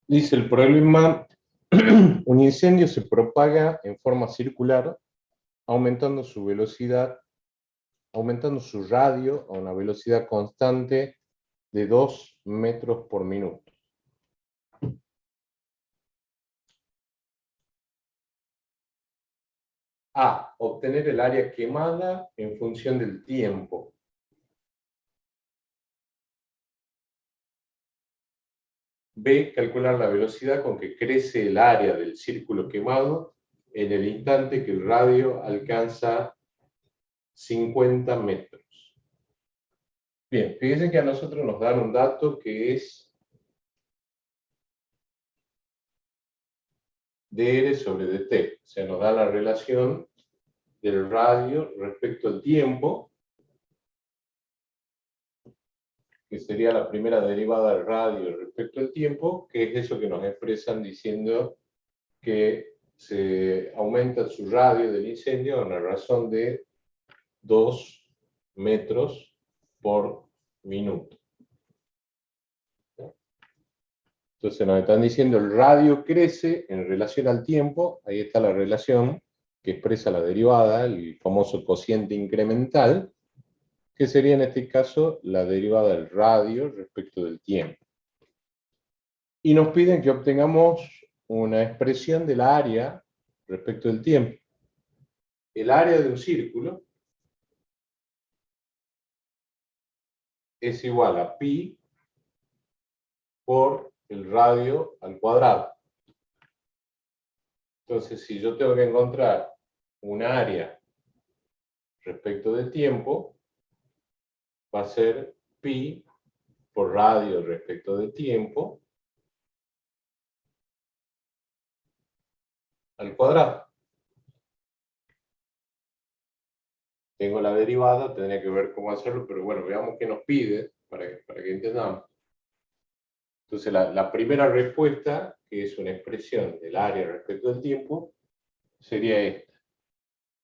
Dice el problema, un incendio se propaga en forma circular, aumentando su velocidad, aumentando su radio a una velocidad constante de 2 metros por minuto. A. Obtener el área quemada en función del tiempo. B. Calcular la velocidad con que crece el área del círculo quemado en el instante que el radio alcanza 50 metros. Bien, fíjense que a nosotros nos dan un dato que es dr sobre dt. O sea, nos da la relación del radio respecto al tiempo, que sería la primera derivada del radio respecto al tiempo, que es eso que nos expresan diciendo que se aumenta su radio del incendio a una razón de 2 metros por minuto. Entonces nos están diciendo el radio crece en relación al tiempo, ahí está la relación que expresa la derivada, el famoso cociente incremental, que sería en este caso la derivada del radio respecto del tiempo. Y nos piden que obtengamos una expresión del área respecto del tiempo. El área de un círculo es igual a pi por el radio al cuadrado. Entonces, si yo tengo que encontrar un área respecto del tiempo, va a ser pi por radio respecto del tiempo al cuadrado. Tengo la derivada, tendría que ver cómo hacerlo, pero bueno, veamos qué nos pide para que entendamos. Entonces, la primera respuesta, que es una expresión del área respecto del tiempo, sería esta.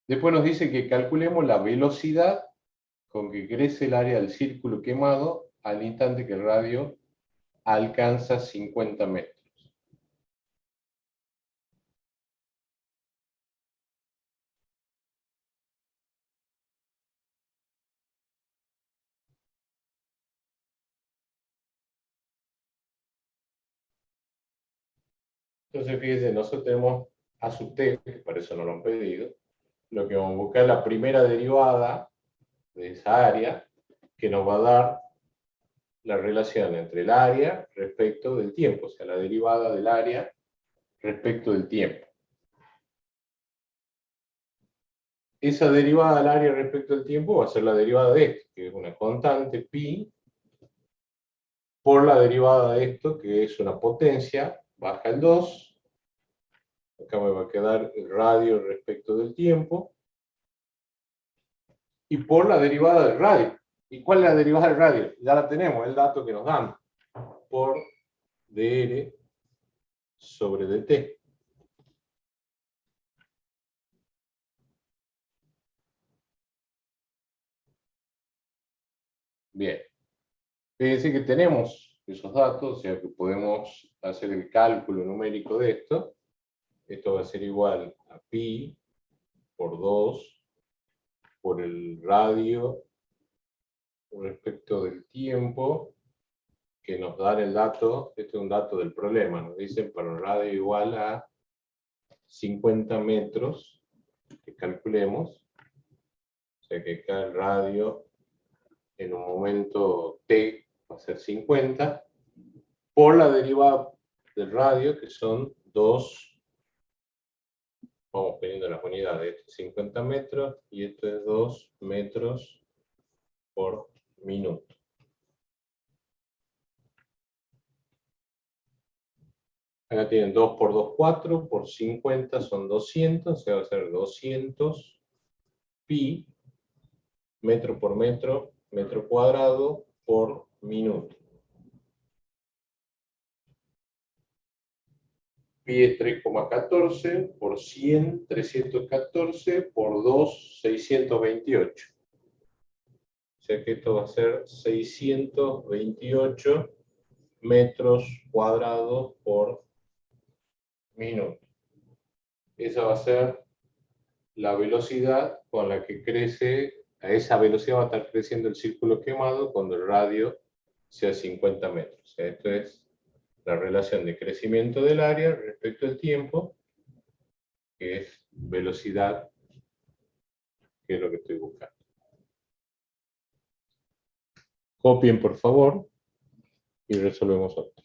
Después nos dice que calculemos la velocidad con que crece el área del círculo quemado al instante que el radio alcanza 50 metros. Entonces, fíjense, nosotros tenemos a sub t, que para eso no lo han pedido. Lo que vamos a buscar es la primera derivada de esa área, que nos va a dar la relación entre el área respecto del tiempo, o sea, la derivada del área respecto del tiempo. Esa derivada del área respecto del tiempo va a ser la derivada de esto, que es una constante pi, por la derivada de esto, que es una potencia, baja el 2, acá me va a quedar el radio respecto del tiempo, y por la derivada del radio. ¿Y cuál es la derivada del radio? Ya la tenemos, el dato que nos dan, por dr sobre dt. Bien, fíjense que tenemos esos datos, o sea que podemos hacer el cálculo numérico de esto. Esto va a ser igual a pi por 2 por el radio respecto del tiempo, que nos da el dato, este es un dato del problema, nos dicen para un radio igual a 50 metros, que calculemos, o sea que acá el radio en un momento t va a ser 50, por la derivada del radio, que son 2, vamos poniendo las unidades, esto es 50 metros, y esto es 2 metros por minuto. Acá tienen 2 por 2, 4, por 50 son 200, o sea, va a ser 200 pi, metro por metro, metro cuadrado, por minuto. Pi es 3,14, por 100, 314, por 2, 628. O sea que esto va a ser 628 metros cuadrados por minuto. Esa va a ser la velocidad con la que crece, a esa velocidad va a estar creciendo el círculo quemado cuando el radio sea 50 metros. O sea, esto es la relación de crecimiento del área respecto al tiempo, que es velocidad, que es lo que estoy buscando. Copien, por favor, y resolvemos otro.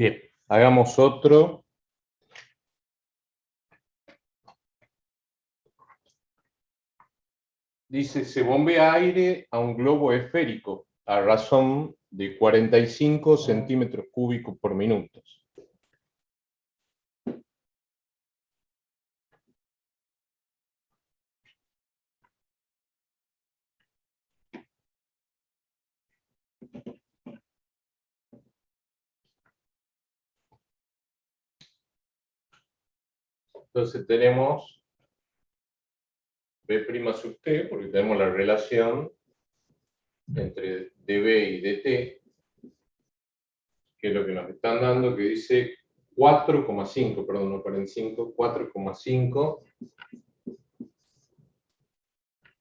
Bien, hagamos otro. Dice, se bombea aire a un globo esférico a razón de 45 centímetros cúbicos por minuto. Entonces tenemos B' sub T, porque tenemos la relación entre dB y dt, que es lo que nos están dando, que dice 4,5, perdón, no 45, 4,5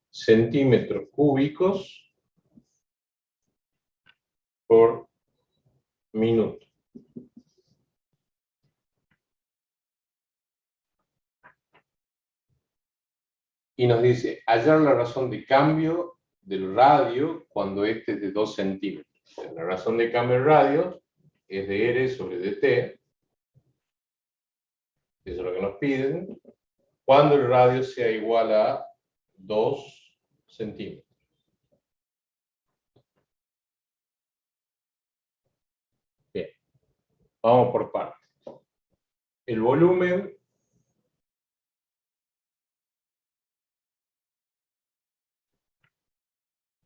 centímetros cúbicos por minuto. Y nos dice, hallar la razón de cambio del radio cuando este es de 2 centímetros. La razón de cambio del radio es de R sobre dt, eso es lo que nos piden, cuando el radio sea igual a 2 centímetros. Bien, vamos por partes. El volumen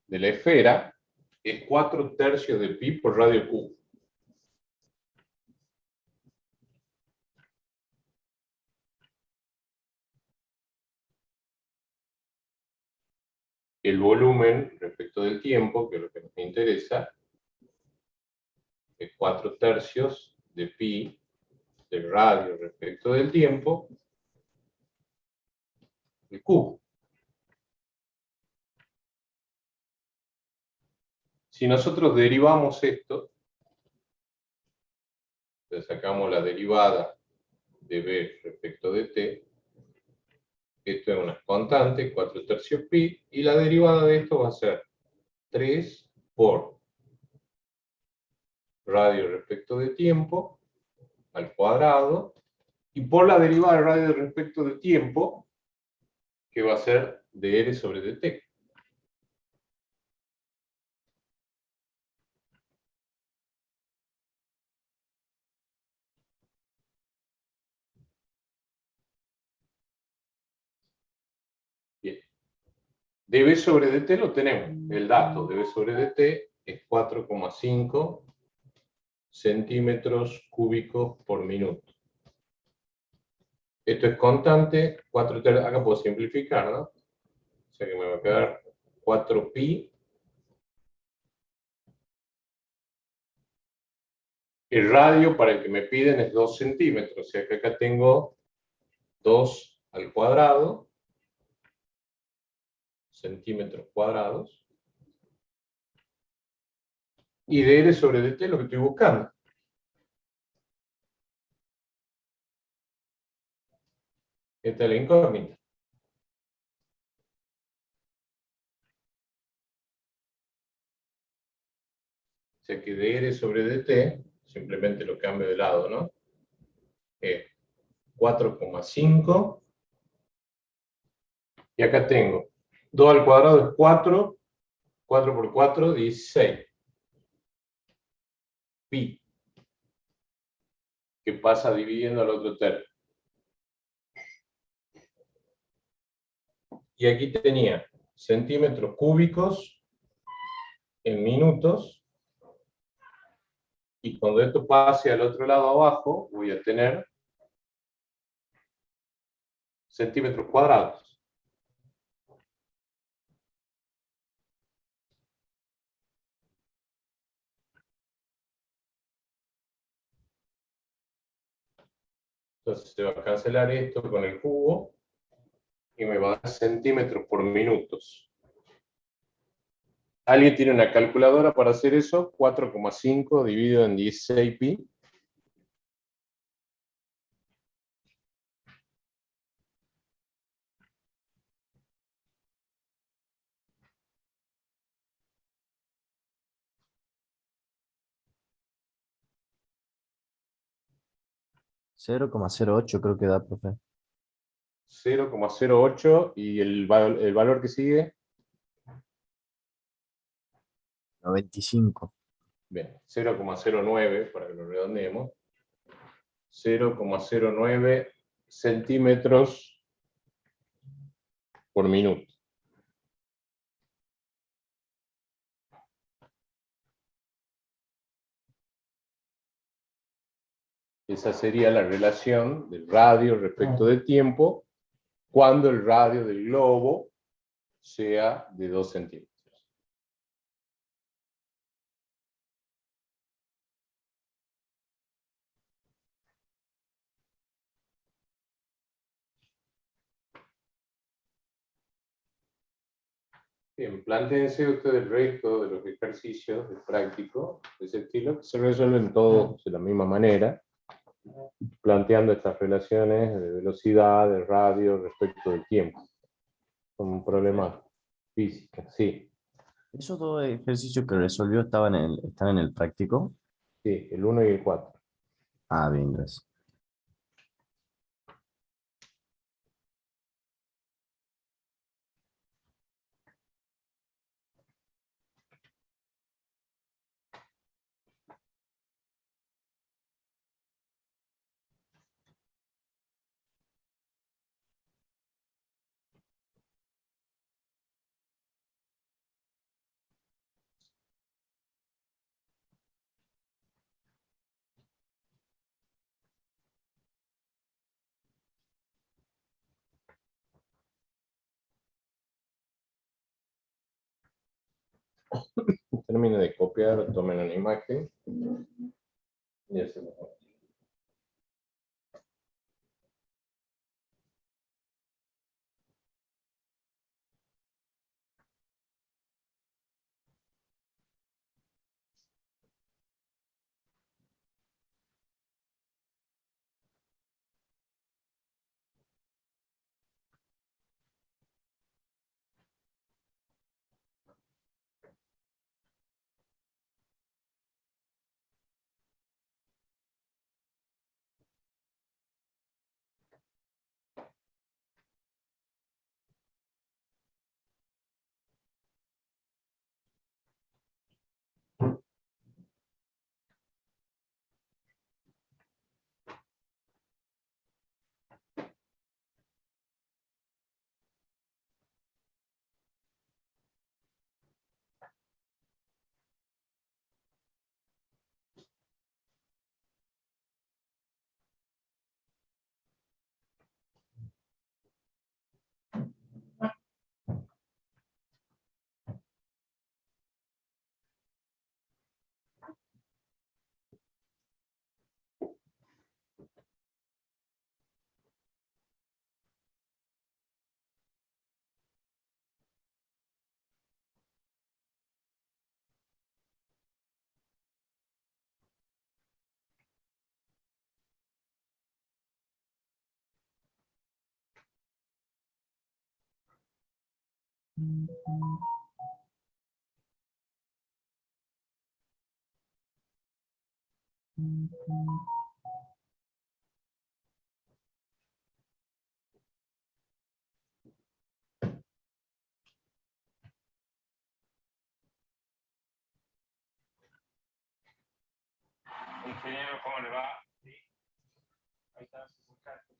de la esfera es 4/3 de pi por radio cubo. El volumen respecto del tiempo, que es lo que nos interesa, es 4/3 de pi del radio respecto del tiempo, el cubo. Si nosotros derivamos esto, le sacamos la derivada de b respecto de t, esto es una constante, 4/3 pi, y la derivada de esto va a ser 3 por radio respecto de tiempo al cuadrado, y por la derivada de radio respecto de tiempo, que va a ser de r sobre dt. Bien. dB sobre dt lo tenemos. El dato dB sobre dt es 4,5 centímetros cúbicos por minuto. Esto es constante, 4/3, acá puedo simplificar, ¿no? O sea que me va a quedar 4pi. El radio para el que me piden es 2 centímetros, o sea que acá tengo 2 al cuadrado, centímetros cuadrados, y de R sobre dt es lo que estoy buscando. Esta es la incógnita. O sea que de R sobre dt, simplemente lo cambio de lado, ¿no? Es 4,5. Y acá tengo 2 al cuadrado es 4, 4 por 4, 16. Pi, que pasa dividiendo al otro término. Y aquí tenía centímetros cúbicos en minutos, y cuando esto pase al otro lado abajo, voy a tener centímetros cuadrados. Entonces se va a cancelar esto con el cubo, y me va a dar centímetros por minutos. ¿Alguien tiene una calculadora para hacer eso? 4,5 dividido en 16 pi. 0,08 creo que da, profe. 0,08 y el valor que sigue, 95. bien, 0,09 para que lo redondeemos. 0,09 centímetros por minuto. Esa sería la relación del radio respecto del tiempo cuando el radio del globo sea de 2 centímetros. Bien, plantéense ustedes el resto de los ejercicios de práctico de ese estilo, que se resuelven todos de la misma manera, planteando estas relaciones de velocidad, de radio respecto del tiempo. Son problemas físicos, sí. Esos dos ejercicios que resolvió están en el práctico. Sí, el 1 y el 4. Ah, bien, gracias. Termine de copiar, tomen una imagen y hacemos. Ingeniero, ¿cómo le va? Sí. Ahí están sus contactos.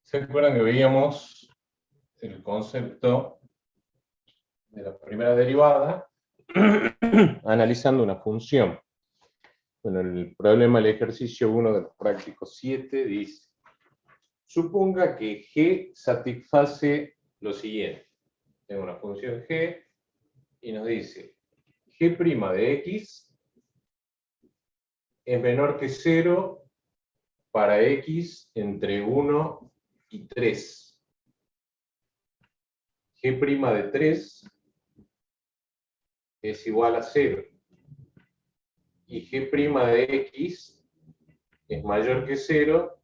¿Se acuerdan que veíamos el concepto de la primera derivada analizando una función? Bueno, el problema del ejercicio 1 del práctico 7 dice: suponga que G satisface lo siguiente. Tengo una función G y nos dice G' de X es menor que 0 para X entre 1 y 3. G' de 3 es igual a 0. Y G' de X es mayor que 0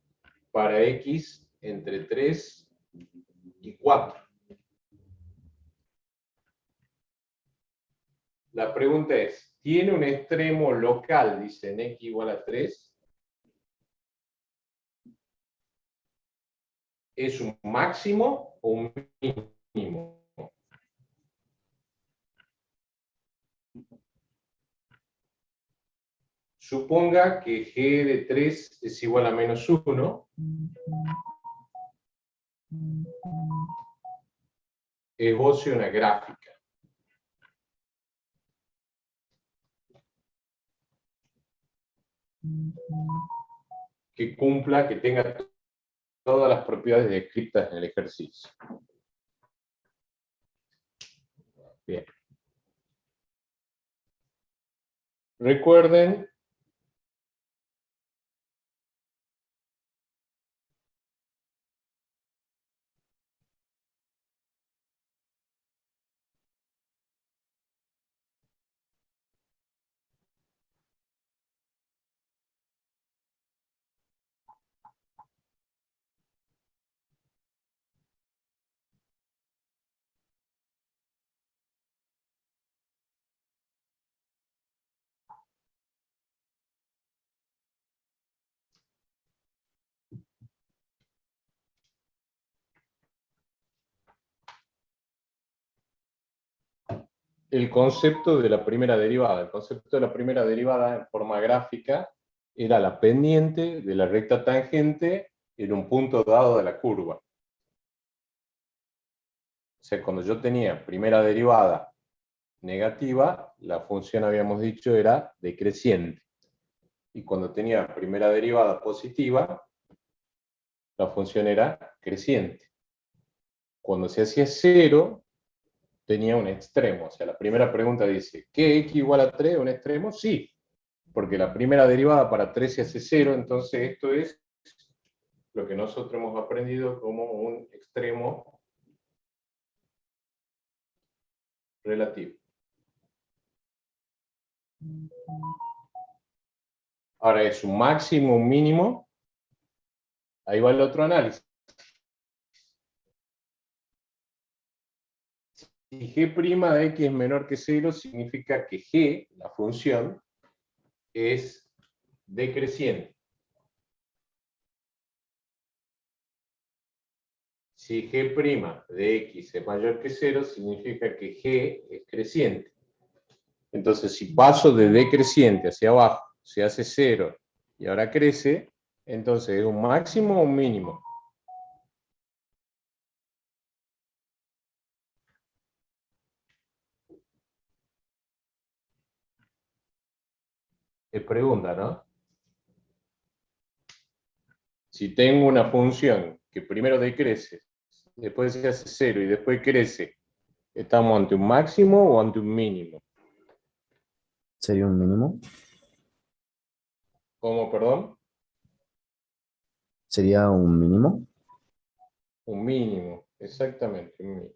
para X entre 3 y 4. La pregunta es, ¿tiene un extremo local, dice, en X igual a 3? ¿Es un máximo o un mínimo? Suponga que G de 3 es igual a menos 1. Esboce una gráfica. Que cumpla, que tenga todas las propiedades descritas en el ejercicio. Bien. Recuerden el concepto de la primera derivada. El concepto de la primera derivada en forma gráfica era la pendiente de la recta tangente en un punto dado de la curva. O sea, cuando yo tenía primera derivada negativa, la función, habíamos dicho, era decreciente. Y cuando tenía primera derivada positiva, la función era creciente. Cuando se hacía cero, tenía un extremo. O sea, la primera pregunta dice, ¿qué x igual a 3 un extremo? Sí, porque la primera derivada para 3 se hace 0, entonces esto es lo que nosotros hemos aprendido como un extremo relativo. Ahora es un máximo, un mínimo. Ahí va el otro análisis. Si g' de x es menor que 0, significa que g, la función, es decreciente. Si g' de x es mayor que 0, significa que g es creciente. Entonces, si paso de decreciente hacia abajo, se hace 0 y ahora crece, entonces es un máximo o un mínimo. Es pregunta, ¿no? Si tengo una función que primero decrece, después se hace 0 y después crece, ¿estamos ante un máximo o ante un mínimo? ¿Sería un mínimo? ¿Cómo, perdón? ¿Sería un mínimo? Un mínimo, exactamente, un mínimo.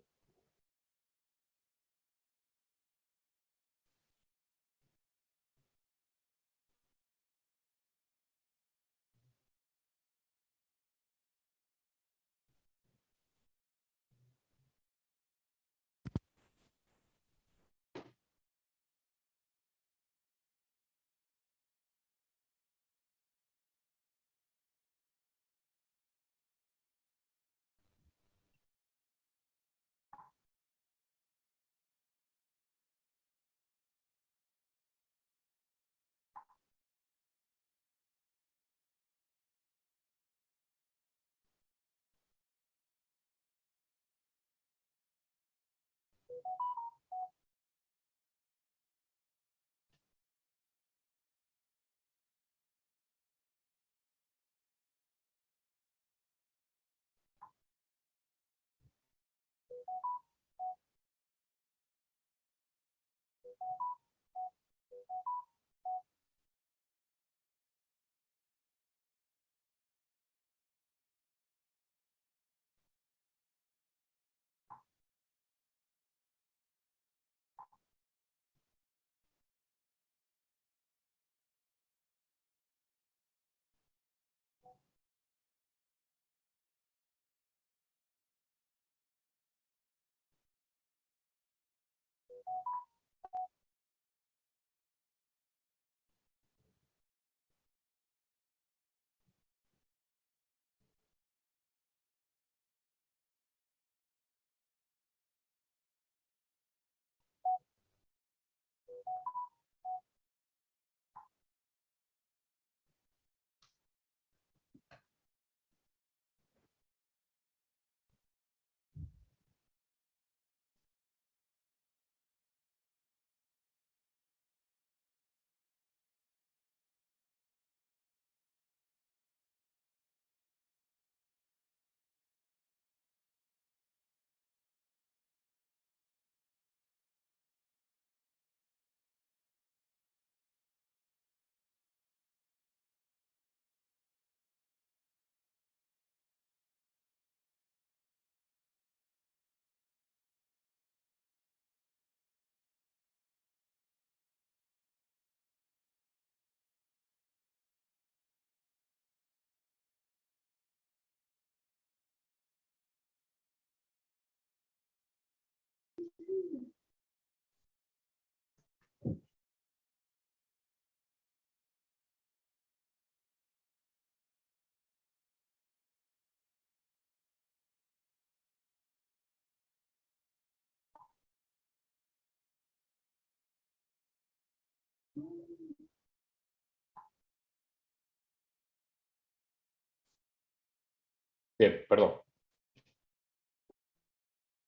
Bien, perdón.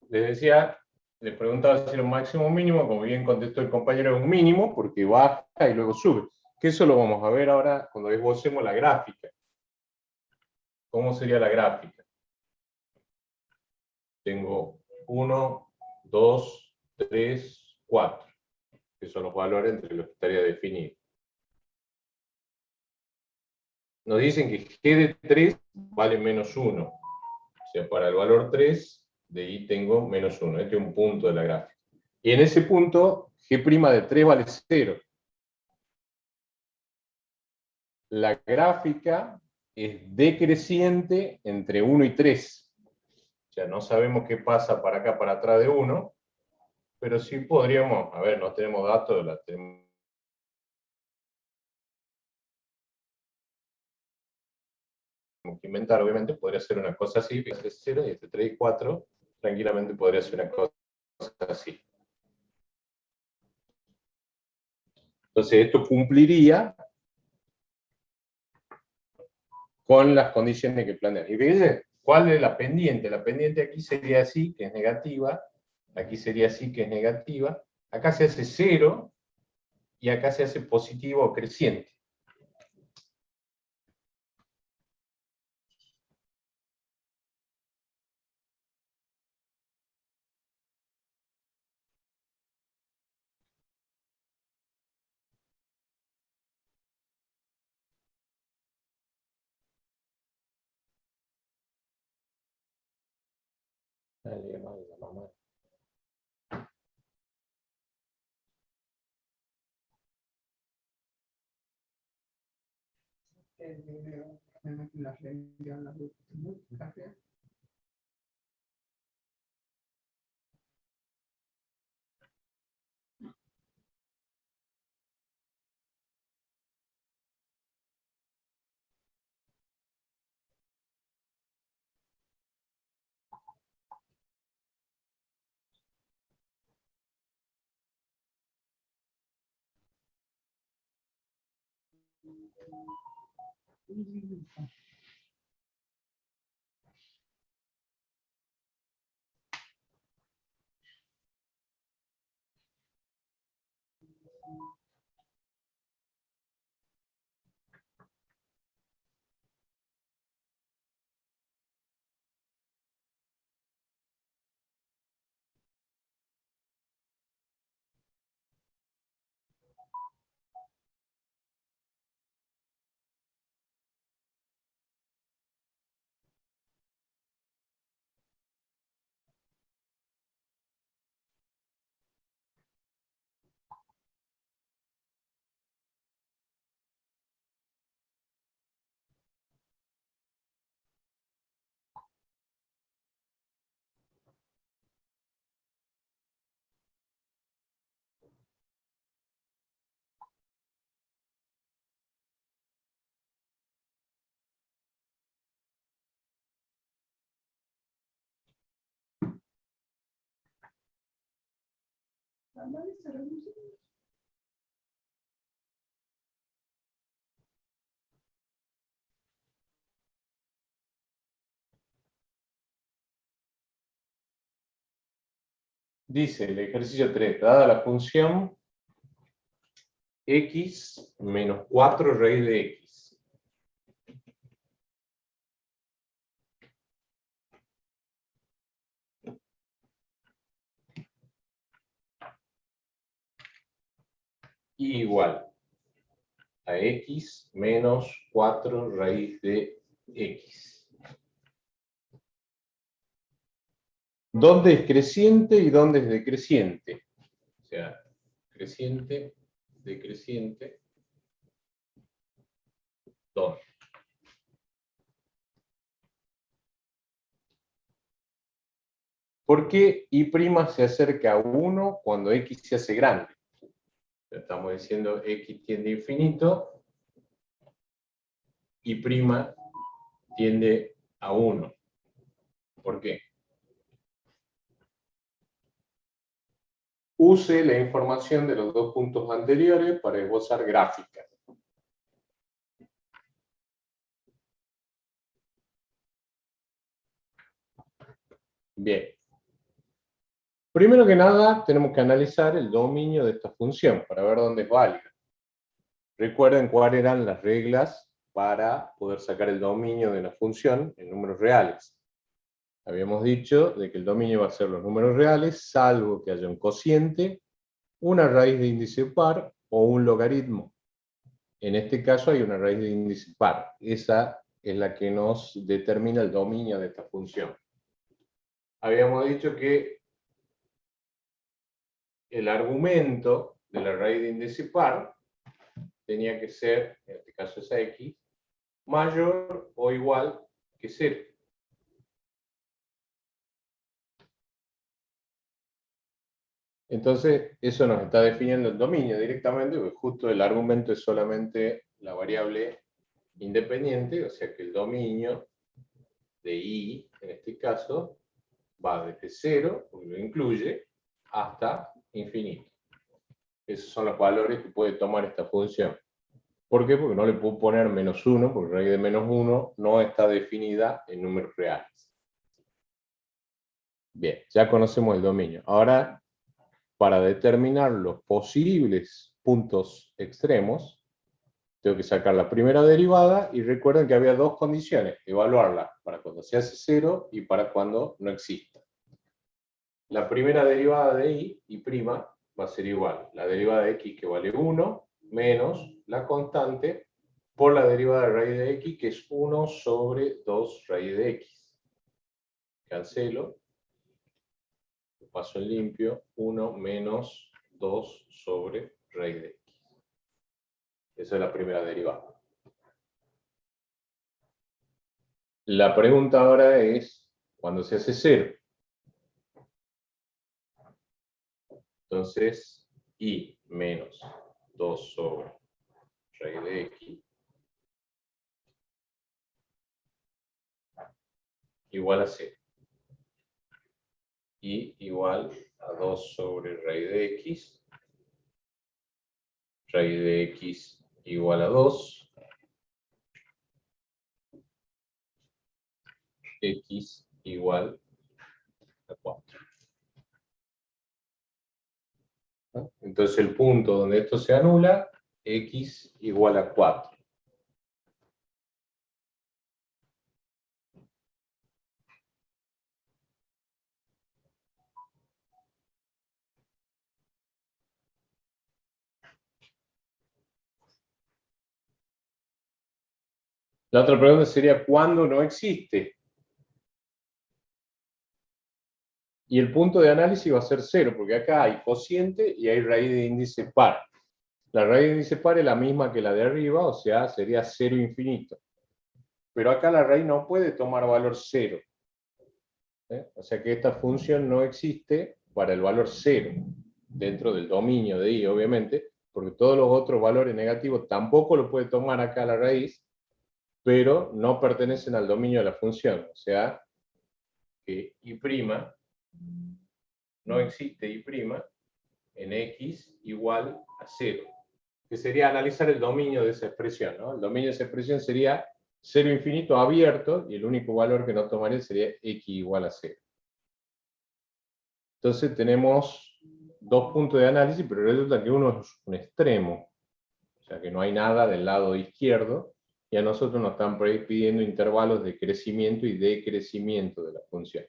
Les decía, les preguntaba si era un máximo o un mínimo, como bien contestó el compañero, es un mínimo, porque baja y luego sube. Que eso lo vamos a ver ahora cuando esbocemos la gráfica. ¿Cómo sería la gráfica? Tengo 1, 2, 3, 4, que son los valores entre los que estaría definido. Nos dicen que G de 3 vale menos 1. O sea, para el valor 3, de ahí tengo menos 1. Este es un punto de la gráfica. Y en ese punto, G' de 3 vale 0. La gráfica es decreciente entre 1 y 3. O sea, no sabemos qué pasa para acá, para atrás de 1, pero sí podríamos, a ver, no tenemos datos, la tenemos que inventar, obviamente, podría ser una cosa así, este 0 y este 3 y 4, tranquilamente podría ser una cosa así. Entonces esto cumpliría con las condiciones que plantean. Y fíjense, ¿cuál es la pendiente? La pendiente aquí sería así, que es negativa, aquí sería así, que es negativa, acá se hace 0, y acá se hace positivo o creciente. Dale, mamá. Dice el ejercicio 3, dada la función x menos 4 raíz de x. Igual a x menos 4 raíz de x. ¿Dónde es creciente y dónde es decreciente? O sea, creciente, decreciente, ¿dónde? ¿Por qué y' se acerca a 1 cuando x se hace grande? Estamos diciendo x tiende a infinito, y' tiende a 1. ¿Por qué? Use la información de los dos puntos anteriores para esbozar gráficas. Bien. Primero que nada, tenemos que analizar el dominio de esta función para ver dónde es válida. Recuerden cuáles eran las reglas para poder sacar el dominio de una función en números reales. Habíamos dicho de que el dominio va a ser los números reales, salvo que haya un cociente, una raíz de índice par o un logaritmo. En este caso hay una raíz de índice par. Esa es la que nos determina el dominio de esta función. Habíamos dicho que el argumento de la raíz de índice par tenía que ser, en este caso es x, mayor o igual que 0. Entonces, eso nos está definiendo el dominio directamente, porque justo el argumento es solamente la variable independiente, o sea que el dominio de y, en este caso, va desde 0, porque lo incluye, hasta infinito. Esos son los valores que puede tomar esta función. ¿Por qué? Porque no le puedo poner -1, porque raíz de -1 no está definida en números reales. Bien, ya conocemos el dominio. Ahora, para determinar los posibles puntos extremos, tengo que sacar la primera derivada, y recuerden que había dos condiciones: evaluarla para cuando se hace 0 y para cuando no exista. La primera derivada de y' va a ser igual la derivada de x, que vale 1, menos la constante por la derivada de raíz de x, que es 1 sobre 2 raíz de x. Cancelo, paso en limpio, 1 menos 2 sobre raíz de x. Esa es la primera derivada. La pregunta ahora es, ¿cuándo se hace 0? Entonces, y menos 2 sobre raíz de x igual a 0. Y igual a 2 sobre raíz de x. Raíz de x igual a 2. X igual a 4. Entonces el punto donde esto se anula, x igual a 4. La otra pregunta sería, ¿cuándo no existe? Y el punto de análisis va a ser 0, porque acá hay cociente y hay raíz de índice par. La raíz de índice par es la misma que la de arriba, o sea, sería 0 infinito. Pero acá la raíz no puede tomar valor 0. O sea que esta función no existe para el valor 0, dentro del dominio de y, obviamente, porque todos los otros valores negativos tampoco lo puede tomar acá la raíz, pero no pertenecen al dominio de la función. O sea, que y' no existe y' en x igual a 0, que sería analizar el dominio de esa expresión, ¿no? El dominio de esa expresión sería 0 infinito abierto, y el único valor que no tomaría sería x igual a 0. Entonces tenemos dos puntos de análisis, pero resulta que uno es un extremo, o sea que no hay nada del lado izquierdo, y a nosotros nos están pidiendo intervalos de crecimiento y decrecimiento de la función.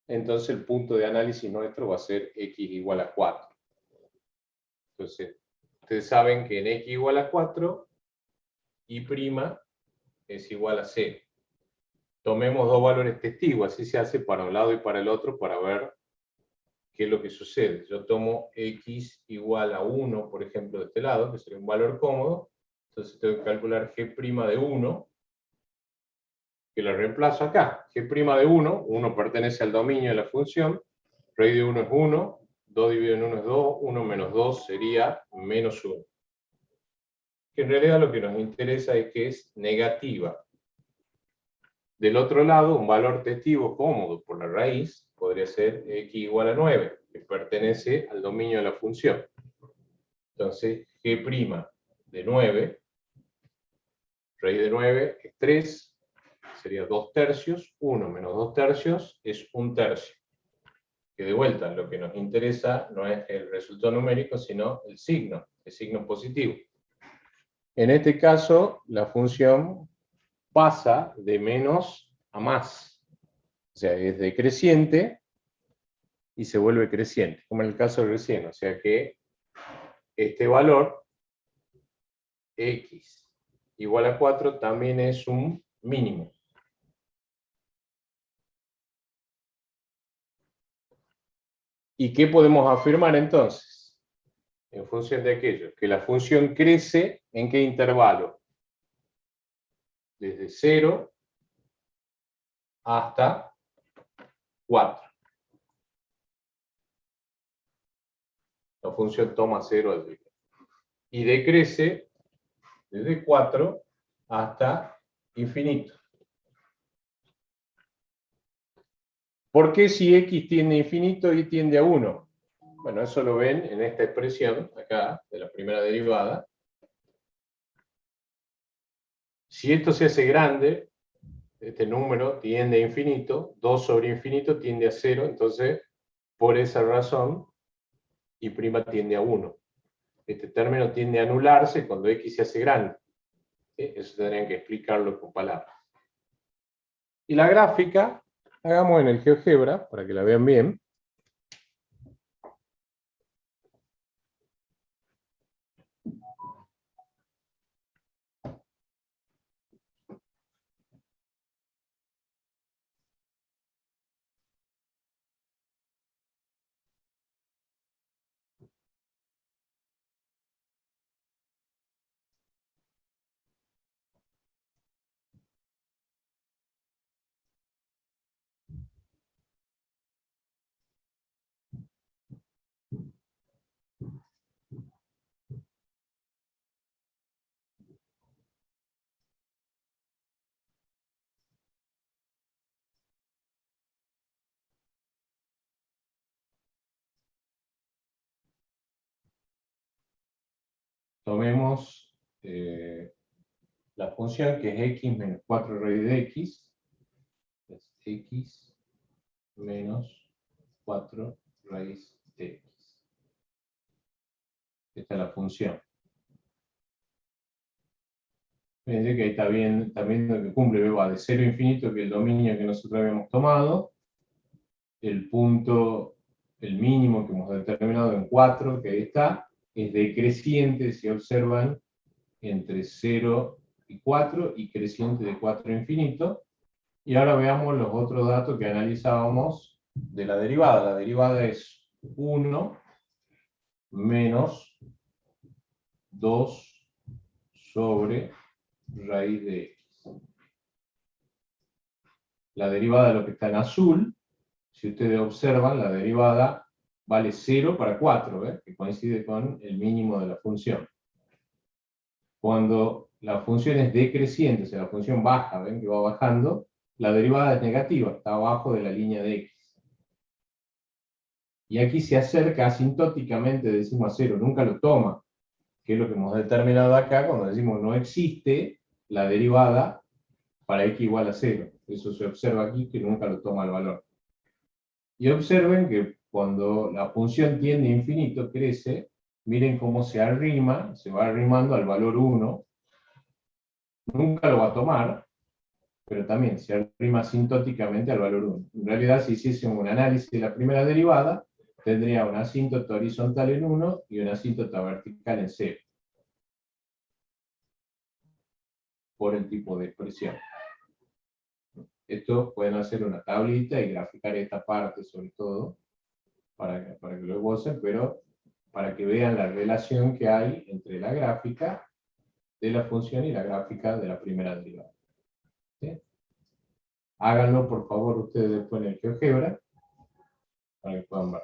Entonces el punto de análisis nuestro va a ser x igual a 4. Entonces, ustedes saben que en x igual a 4, y' es igual a 0. Tomemos dos valores testigos, así se hace para un lado y para el otro, para ver qué es lo que sucede. Yo tomo x igual a 1, por ejemplo, de este lado, que sería un valor cómodo. Entonces tengo que calcular g' de 1, que lo reemplazo acá. G' de 1 pertenece al dominio de la función. Raíz de 1 es 1, 2 dividido en 1 es 2, 1 menos 2 sería menos 1. Que en realidad lo que nos interesa es que es negativa. Del otro lado, un valor testigo cómodo por la raíz podría ser x igual a 9, que pertenece al dominio de la función. Entonces, g' de 9, raíz de 9 es 3, sería 2/3, 1 menos 2/3 es 1/3. Que de vuelta, lo que nos interesa no es el resultado numérico, sino el signo positivo. En este caso, la función pasa de menos a más. O sea, es decreciente y se vuelve creciente, como en el caso de recién. O sea que este valor, x igual a 4, también es un mínimo. ¿Y qué podemos afirmar entonces? En función de aquello, que la función crece, ¿en qué intervalo? Desde 0 hasta 4. La función toma 0 allí. Y decrece desde 4 hasta infinito. ¿Por qué si x tiende a infinito, y tiende a 1? Bueno, eso lo ven en esta expresión, acá, de la primera derivada. Si esto se hace grande, este número tiende a infinito, 2 sobre infinito tiende a 0, entonces, por esa razón, y' tiende a 1. Este término tiende a anularse cuando x se hace grande. ¿Sí? Eso tendrían que explicarlo con palabras. Y la gráfica, hagamos en el GeoGebra, para que la vean bien. Tomemos la función que es x menos 4 raíz de x, es x menos 4 raíz de x. Esta es la función. Fíjense que ahí está viendo que cumple, va de 0 a infinito, que es el dominio que nosotros habíamos tomado. El punto, el mínimo que hemos determinado en 4, que ahí está, es decreciente, si observan, entre 0 y 4, y creciente de 4 a infinito. Y ahora veamos los otros datos que analizábamos de la derivada. La derivada es 1 menos 2 sobre raíz de x. La derivada de lo que está en azul, si ustedes observan, la derivada vale 0 para 4, ¿eh? Que coincide con el mínimo de la función. Cuando la función es decreciente, o sea, la función baja, ven que va bajando, la derivada es negativa, está abajo de la línea de x. Y aquí se acerca asintóticamente, decimos a 0, nunca lo toma, que es lo que hemos determinado acá cuando decimos no existe la derivada para x igual a 0. Eso se observa aquí, que nunca lo toma el valor. Y observen que cuando la función tiende a infinito, crece, miren cómo se arrima, se va arrimando al valor 1. Nunca lo va a tomar, pero también se arrima asintóticamente al valor 1. En realidad, si hiciésemos un análisis de la primera derivada, tendría una asíntota horizontal en 1 y una asíntota vertical en 0. Por el tipo de expresión. Esto pueden hacer una tablita y graficar esta parte sobre todo, para que lo gocen, pero para que vean la relación que hay entre la gráfica de la función y la gráfica de la primera derivada. ¿Sí? Háganlo por favor ustedes después en el GeoGebra, para que puedan ver.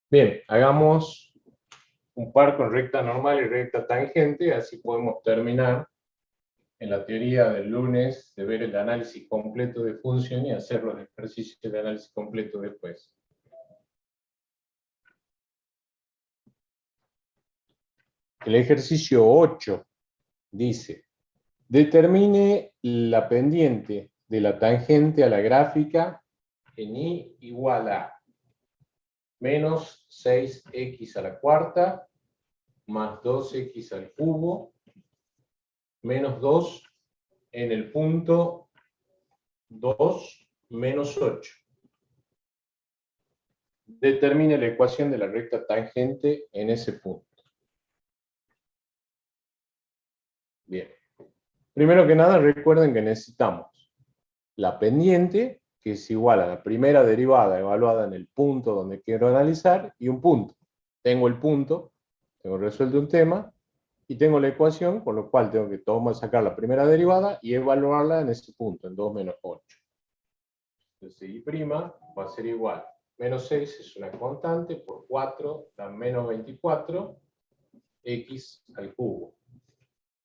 Bien, hagamos un par con recta normal y recta tangente, así podemos terminar en la teoría del lunes de ver el análisis completo de función y hacer los ejercicios de análisis completo después. El ejercicio 8 dice, determine la pendiente de la tangente a la gráfica en y igual a menos 6x a la cuarta más 2x al cubo menos 2 en el punto 2 menos 8. Determine la ecuación de la recta tangente en ese punto. Bien. Primero que nada, recuerden que necesitamos la pendiente, que es igual a la primera derivada evaluada en el punto donde quiero analizar, y un punto. Tengo el punto, tengo resuelto un tema, y tengo la ecuación, con lo cual tengo que sacar la primera derivada y evaluarla en ese punto, en 2 menos 8. Entonces, y' va a ser igual. Menos 6 es una constante, por 4 da menos 24, x al cubo.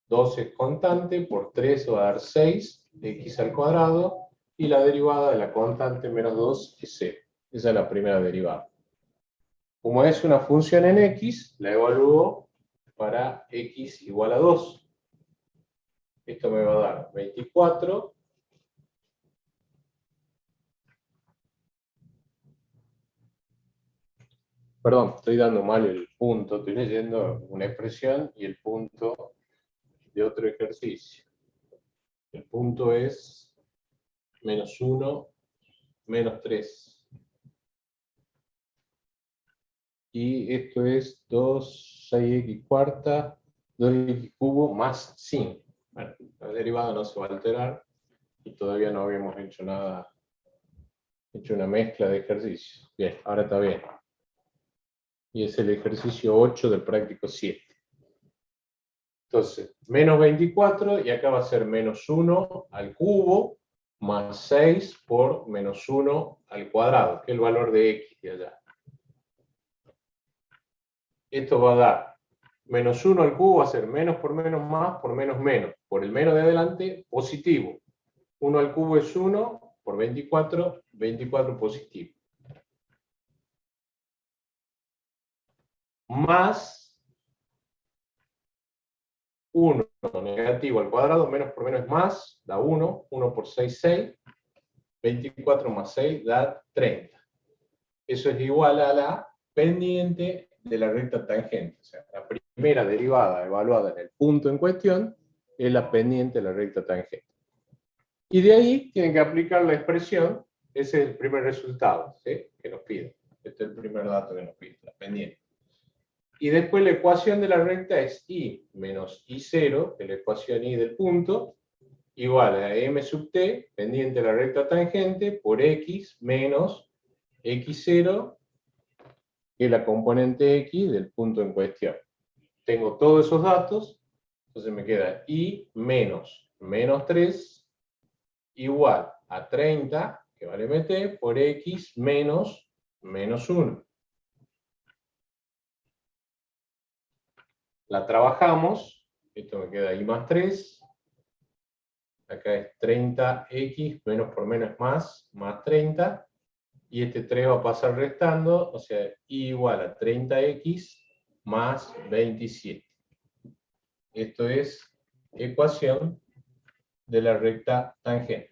2 es constante, por 3 va a dar 6, x al cuadrado, y la derivada de la constante menos 2 es 0. Esa es la primera derivada. Como es una función en x, la evalúo para x igual a 2. Esto me va a dar 24. Perdón, estoy dando mal el punto, estoy leyendo una expresión y el punto de otro ejercicio. El punto es menos 1, menos 3. Y esto es 2, 6x cuarta, 2x cubo más 5. Bueno, la derivada no se va a alterar y todavía no habíamos hecho nada, hecho una mezcla de ejercicios. Bien, ahora está bien. Y es el ejercicio 8 del práctico 7. Entonces, menos 24, y acá va a ser menos 1 al cubo, más 6 por menos 1 al cuadrado, que es el valor de x de allá. Esto va a dar menos 1 al cubo, va a ser menos por menos, por menos. Por el menos de adelante, positivo. 1 al cubo es 1, por 24, 24 positivo. Más 1 negativo al cuadrado, menos por menos es más, da 1, 1 por 6, 6, 24 más 6 da 30. Eso es igual a la pendiente de la recta tangente. O sea, la primera derivada evaluada en el punto en cuestión es la pendiente de la recta tangente. Y de ahí tienen que aplicar la expresión, ese es el primer resultado, ¿sí?, que nos pide. Este es el primer dato que nos pide, la pendiente. Y después la ecuación de la recta es y menos y0, que es la ecuación y del punto, igual a m sub t, pendiente de la recta tangente, por x menos x0, que es la componente x del punto en cuestión. Tengo todos esos datos, entonces me queda y menos 3 igual a 30, que vale mt, por x menos 1. La trabajamos, esto me queda y más 3, acá es 30x, menos por menos es más 30, y este 3 va a pasar restando, o sea, y igual a 30x más 27. Esto es ecuación de la recta tangente.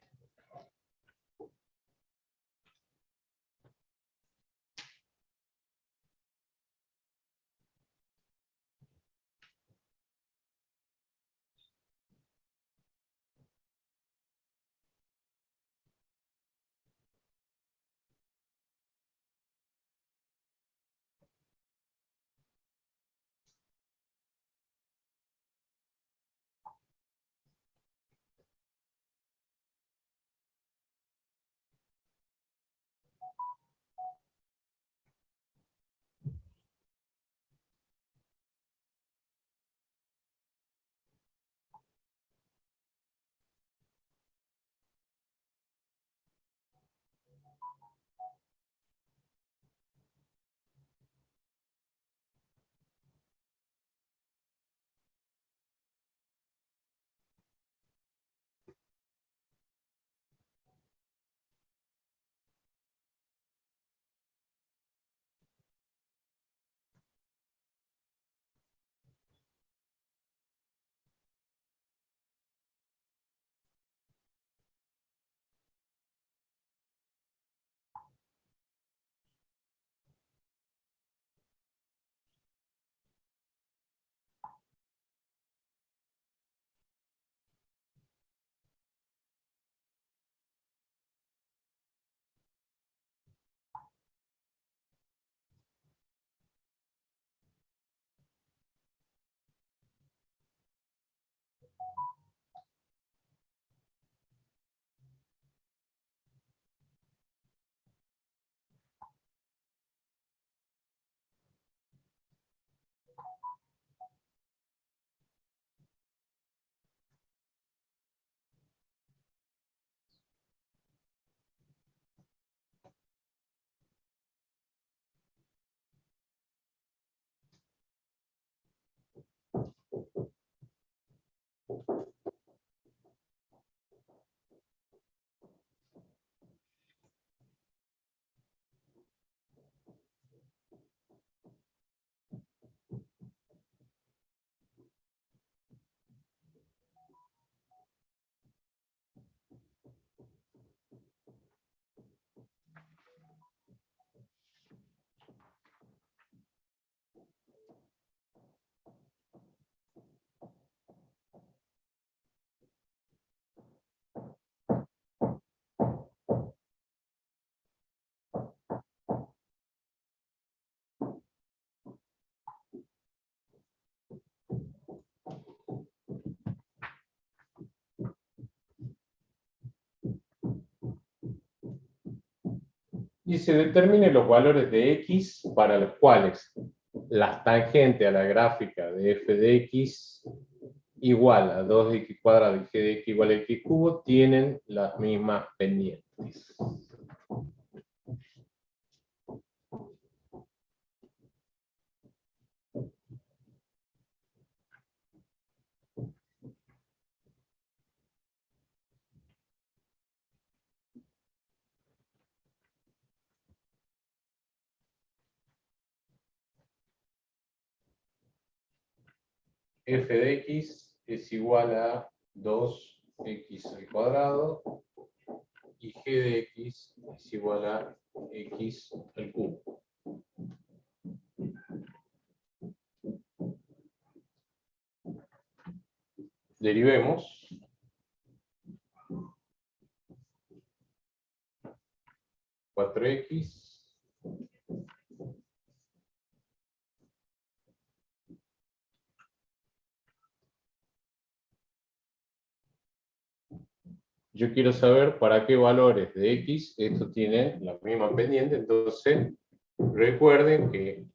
Y se determinen los valores de x para los cuales las tangentes a la gráfica de f de x igual a 2x cuadrado y g de x igual a x cubo tienen las mismas pendientes. F de x es igual a 2x al cuadrado y g de x es igual a x al cubo. Derivemos. Cuatro x yo quiero saber para qué valores de x esto tiene la misma pendiente, entonces recuerden que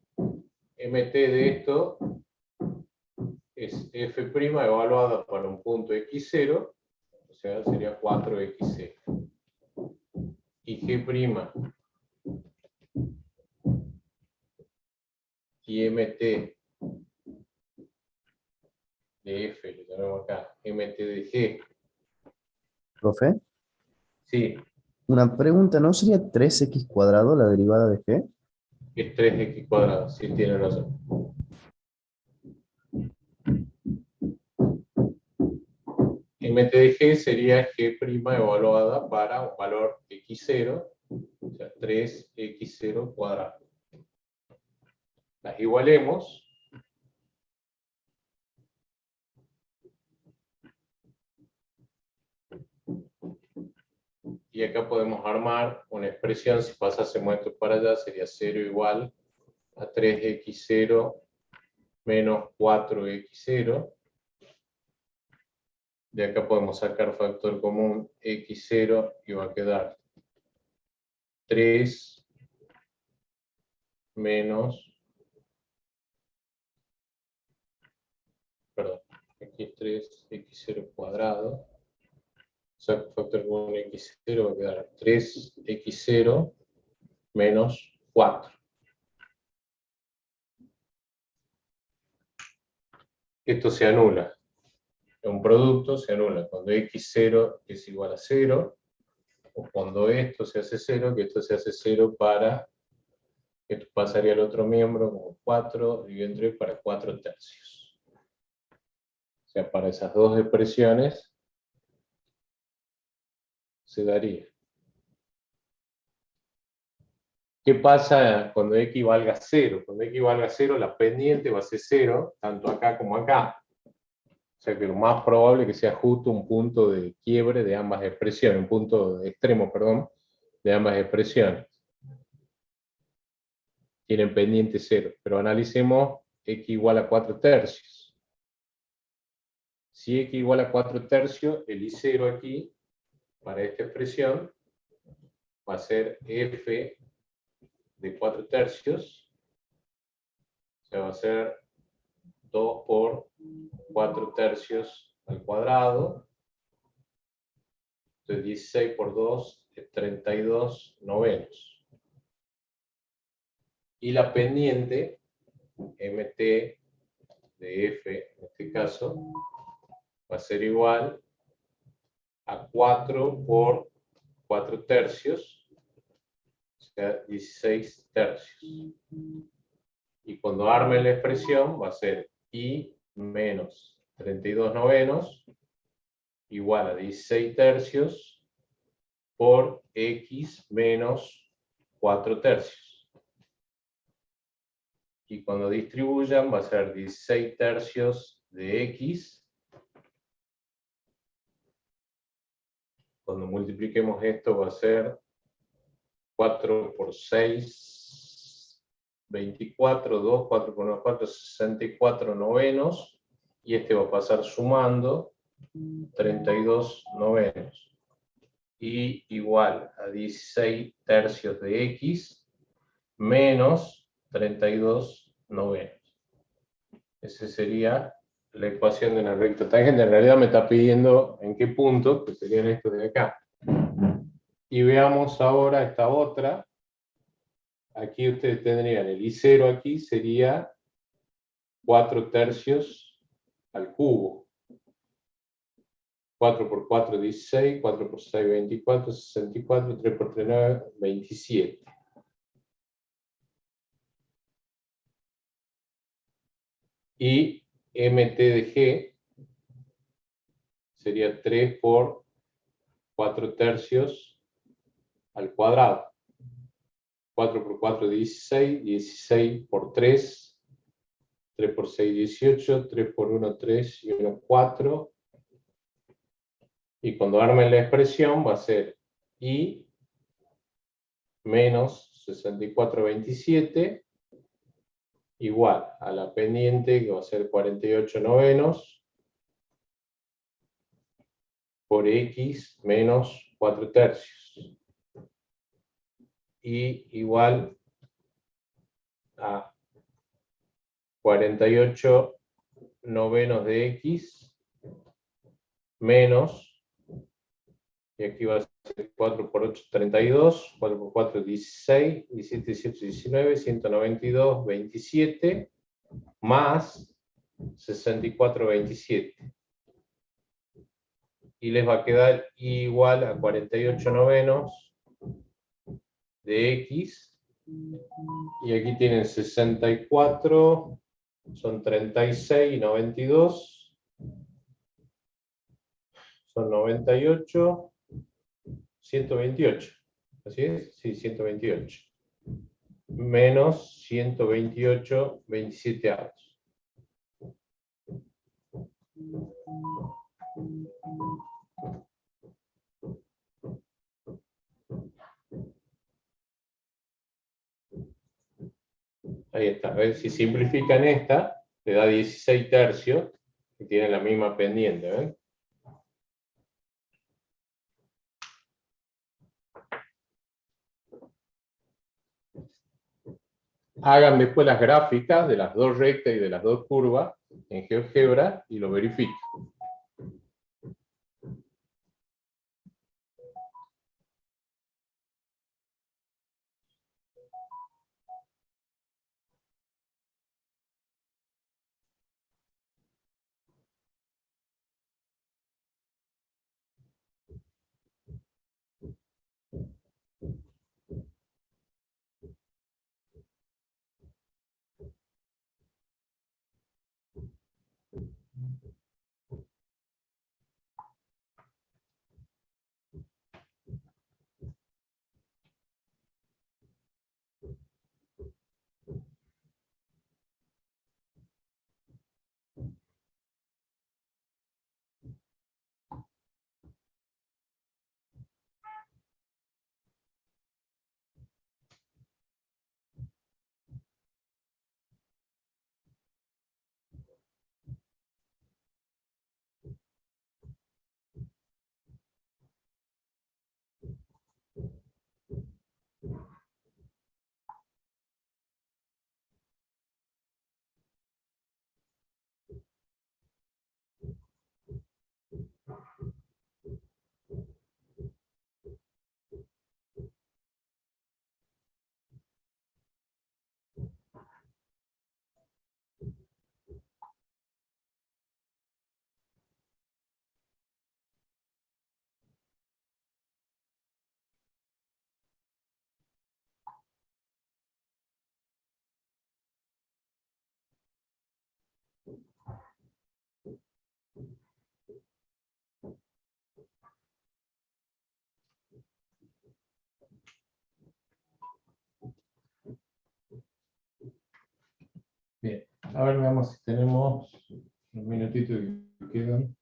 mt de esto es f' evaluada para un punto x0, o sea, sería 4x0. Y g' y mt de f, lo tenemos acá, mt de g. Profe, Sí, una pregunta, ¿no sería 3x cuadrado la derivada de g? es 3x cuadrado, sí tiene razón. mt de g sería g' evaluada para un valor x0, o sea, 3x0 cuadrado. Las igualemos. Y acá podemos armar una expresión, si pasásemos esto para allá, sería 0 igual a 3x0 menos 4x0. De acá podemos sacar factor común x0 y va a quedar 3 menos, perdón, aquí es 3x0 cuadrado. Saco factor común x0, va a quedar 3x0 menos 4. Esto se anula. Un producto se anula cuando x0 es igual a 0, o cuando esto se hace 0, que esto se hace 0 para, esto pasaría al otro miembro como 4 dividido entre para 4 tercios. O sea, para esas dos expresiones se daría. ¿Qué pasa cuando x valga 0? Cuando x valga 0, la pendiente va a ser 0, tanto acá como acá. O sea que lo más probable es que sea justo un punto de quiebre de ambas expresiones, un punto extremo, perdón, de ambas expresiones. Tienen pendiente 0, pero analicemos x igual a 4 tercios. Si x igual a 4 tercios, el I0 aquí, para esta expresión, va a ser f de 4 tercios, o sea, va a ser 2 por 4 tercios al cuadrado. Entonces 16 por 2 es 32 novenos. Y la pendiente, mt de f, en este caso, va a ser igual a 4 por 4 tercios, o sea, 16 tercios. Y cuando arme la expresión va a ser i menos 32 novenos igual a 16 tercios por x menos 4 tercios. Y cuando distribuyan va a ser 16 tercios de x. Cuando multipliquemos esto va a ser 4 por 6, 24, 2, 4 por 1, 4, 64 novenos. Y este va a pasar sumando 32 novenos. y igual a 16 tercios de x menos 32 novenos. Esa sería la ecuación de una recta tangente. En realidad me está pidiendo en qué punto, que serían estos de acá. Y veamos ahora esta otra. Aquí ustedes tendrían el I0 aquí, sería 4 tercios al cubo. 4 por 4, 16, 4 por 6, 24, 64, 3 por 3, 9, 27. Y mt de g sería 3 por 4 tercios al cuadrado. 4 por 4, 16, 16 por 3, 3 por 6, 18, 3 por 1, 3 y 1, 4. Y cuando armen la expresión va a ser i menos 64,27 igual a la pendiente, que va a ser 48 novenos, por x menos 4 tercios. Y igual a 48 novenos de x menos, y aquí va a ser 4 por 8, 32, 4 por 4, 16, 17, 18, 19, 192, 27, más 64, 27. Y les va a quedar igual a 48 novenos de x, y aquí tienen 64, son 36 y 92, son 98, 128, ¿así es? Sí, 128. Menos 128, 27 avos. Ahí está, a ver si simplifican esta, le da 16 tercios, que tiene la misma pendiente, ¿ven? Hagan después las gráficas de las dos rectas y de las dos curvas en GeoGebra y lo verifiquen. Bien, a ver, veamos si tenemos un minutito que quedan.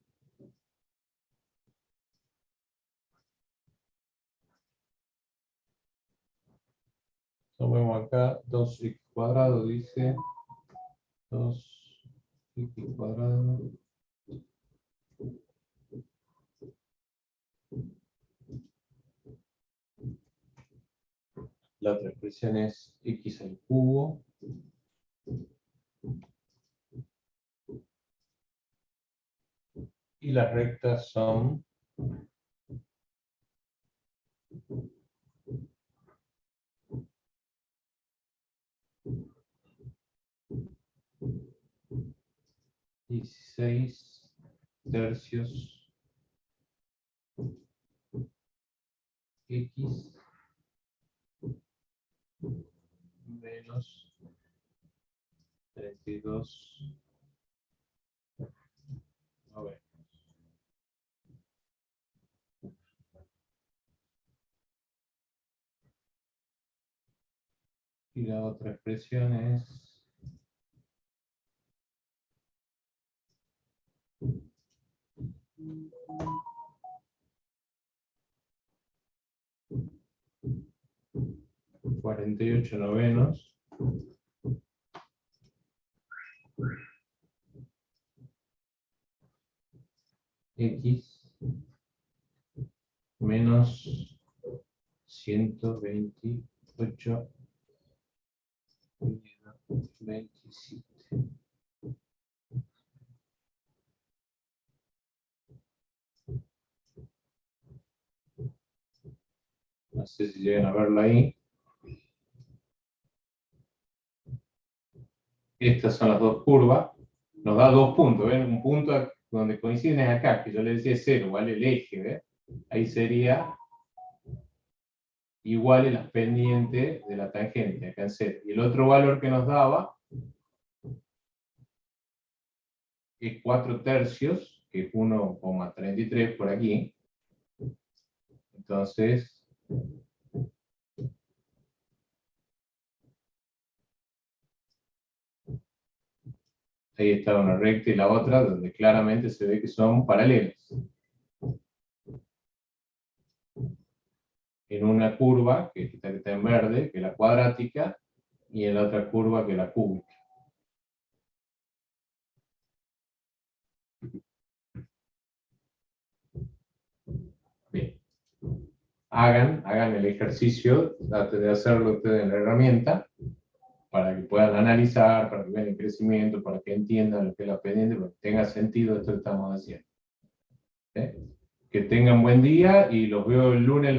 Tomemos acá 2x cuadrado, dice 2x cuadrado La otra expresión es x al cubo. Y las rectas son 16 tercios x menos 32 novenos. Y la otra expresión es $48 novenos x menos 128 dividido 27. No sé si llegan a verlo ahí. Estas son las dos curvas. Nos da 2 puntos. ¿Ven? Un punto donde coinciden es acá, que yo le decía 0, ¿vale? El eje, ¿ves? Ahí sería igual en las pendientes de la tangente, acá en 0. Y el otro valor que nos daba es 4 tercios, que es 1,33 por aquí. Entonces, ahí está una recta y la otra, donde claramente se ve que son paralelas. En una curva, que es esta que está en verde, que es la cuadrática, y en la otra curva, que es la cúbica. Bien. Hagan el ejercicio, traten de hacerlo ustedes en la herramienta, para que puedan analizar, para que vean el crecimiento, para que entiendan lo que es la pendiente, para que tenga sentido esto que estamos haciendo. Que tengan buen día y los veo el lunes.